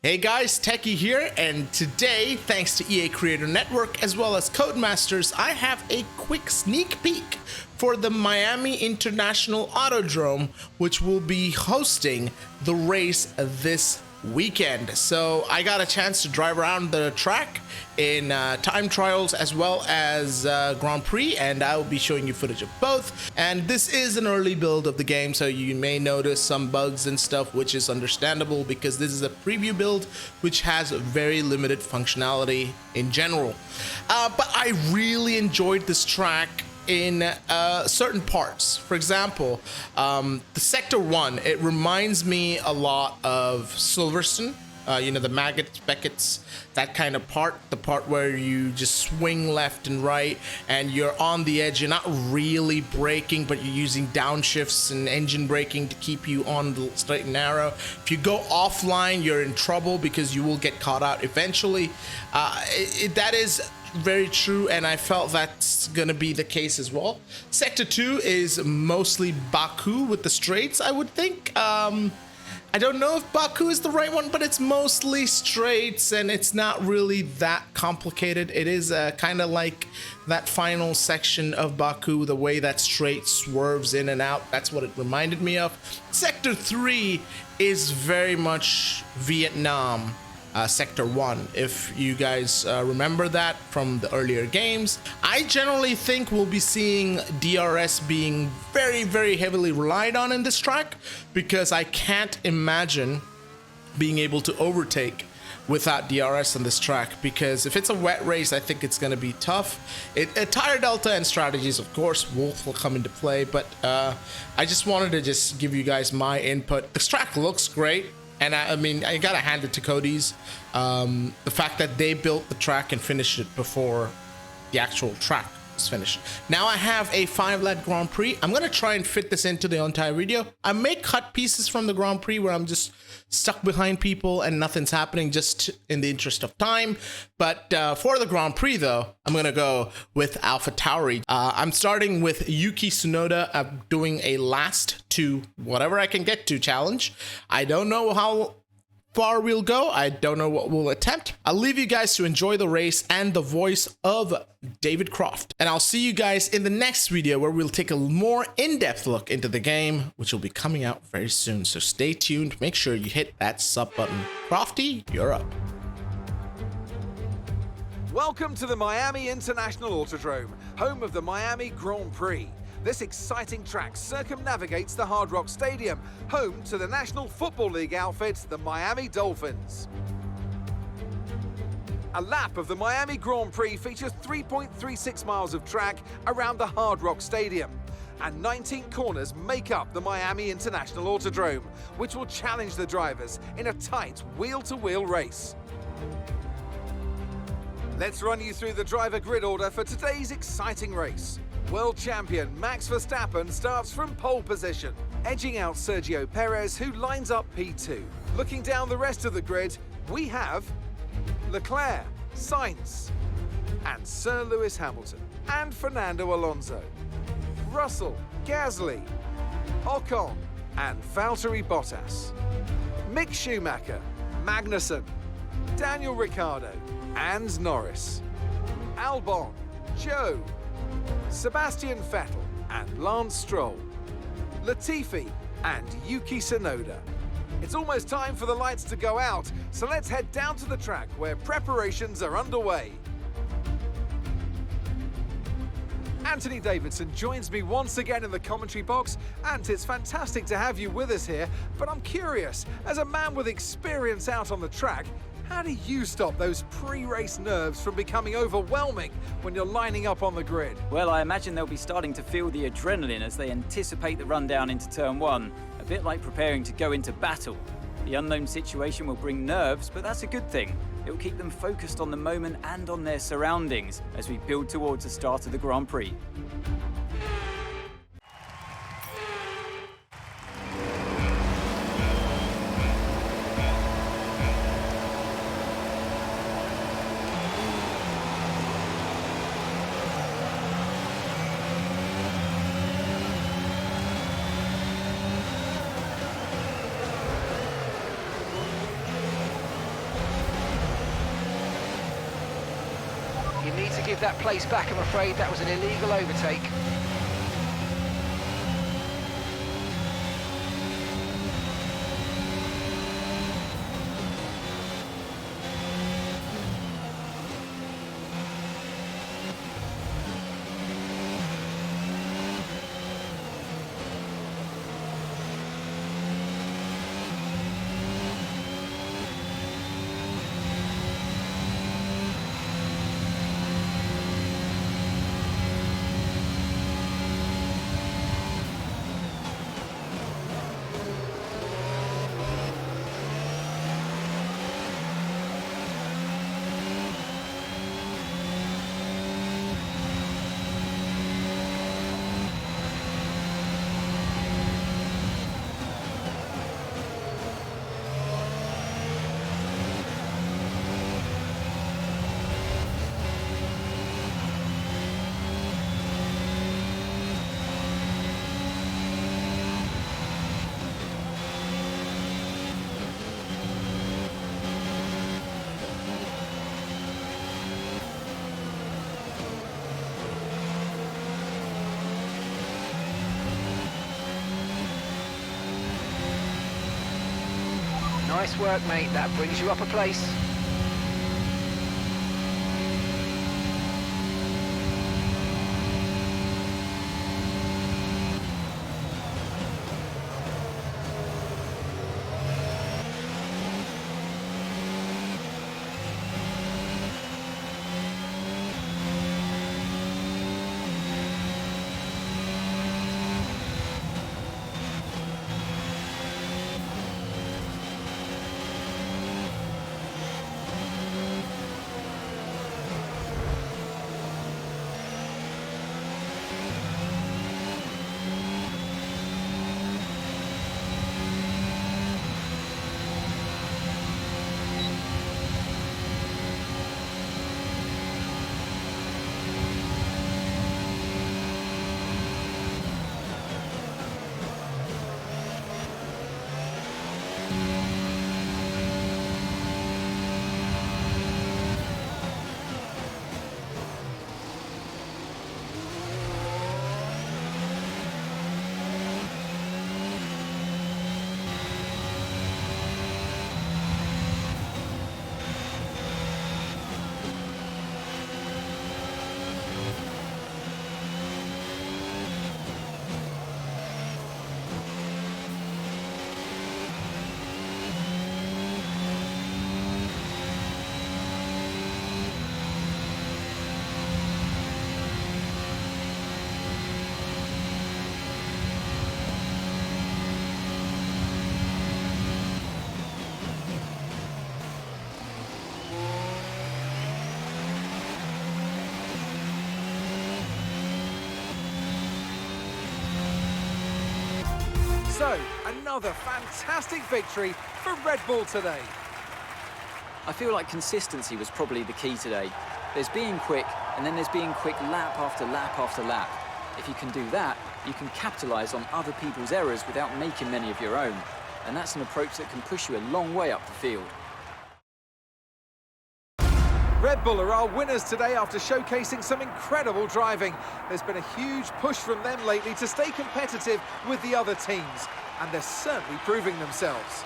Hey guys, Techie here, and today, thanks to EA Creator Network as well as Codemasters, I have a quick sneak peek for the Miami International Autodrome, which will be hosting the race this weekend. So I got a chance to drive around the track in time trials as well as Grand Prix, and I will be showing you footage of both. And this is an early build of the game, so you may notice some bugs and stuff, which is understandable because this is a preview build which has very limited functionality in general. But I really enjoyed this track in certain parts. For example, the Sector 1, it reminds me a lot of Silverstone, you know, the maggots, beckets, that kind of part, the part where you just swing left and right and you're on the edge. You're not really braking, but you're using downshifts and engine braking to keep you on the straight and narrow. If you go offline, you're in trouble because you will get caught out eventually. That is very true, and I felt that's gonna be the case as well. Sector 2 is mostly Baku with the straights, I would think. I don't know if Baku is the right one, but it's mostly straights and it's not really that complicated. It is kind of like that final section of Baku, the way that straight swerves in and out. That's what it reminded me of. Sector 3 is very much Vietnam. Sector 1, if you guys remember that from the earlier games. I generally think we'll be seeing DRS being very, very heavily relied on in this track because I can't imagine being able to overtake without DRS on this track, because if it's a wet race, I think it's going to be tough. Tire delta and strategies, of course, will come into play, but I just wanted to just give you guys my input. This track looks great. And I mean, I gotta hand it to Cody's. The fact that they built the track and finished it before the actual track was finished. Now I have a 5-lap Grand Prix. I'm gonna try and fit this into the entire video. I may cut pieces from the Grand Prix where I'm just stuck behind people and nothing's happening, just in the interest of time. But for the Grand Prix though, I'm gonna go with AlphaTauri. I'm starting with Yuki Tsunoda. I'm doing a last to whatever I can get to challenge. I don't know how far we'll go. I don't know what we'll attempt. I'll leave you guys to enjoy the race and the voice of David Croft. And I'll see you guys in the next video where we'll take a more in-depth look into the game, which will be coming out very soon. So stay tuned. Make sure you hit that sub button. Crofty, you're up. Welcome to the Miami International Autodrome, home of the Miami Grand Prix. This exciting track circumnavigates the Hard Rock Stadium, home to the National Football League outfit, the Miami Dolphins. A lap of the Miami Grand Prix features 3.36 miles of track around the Hard Rock Stadium, and 19 corners make up the Miami International Autodrome, which will challenge the drivers in a tight wheel-to-wheel race. Let's run you through the driver grid order for today's exciting race. World champion Max Verstappen starts from pole position, edging out Sergio Perez, who lines up P2. Looking down the rest of the grid, we have Leclerc, Sainz, and Sir Lewis Hamilton, and Fernando Alonso, Russell, Gasly, Ocon, and Valtteri Bottas, Mick Schumacher, Magnussen, Daniel Ricciardo, and Norris, Albon, Joe, Sebastian Vettel and Lance Stroll, Latifi and Yuki Tsunoda. It's almost time for the lights to go out, so let's head down to the track where preparations are underway. Anthony Davidson joins me once again in the commentary box, and it's fantastic to have you with us here, but I'm curious, as a man with experience out on the track, how do you stop those pre-race nerves from becoming overwhelming when you're lining up on the grid? Well, I imagine they'll be starting to feel the adrenaline as they anticipate the rundown into turn 1, a bit like preparing to go into battle. The unknown situation will bring nerves, but that's a good thing. It will keep them focused on the moment and on their surroundings as we build towards the start of the Grand Prix. You need to give that place back, I'm afraid. That was an illegal overtake. Nice work, mate. That brings you up a place. So, another fantastic victory for Red Bull today. I feel like consistency was probably the key today. There's being quick, and then there's being quick lap after lap after lap. If you can do that, you can capitalise on other people's errors without making many of your own. And that's an approach that can push you a long way up the field. Red Bull are our winners today after showcasing some incredible driving. There's been a huge push from them lately to stay competitive with the other teams, and they're certainly proving themselves.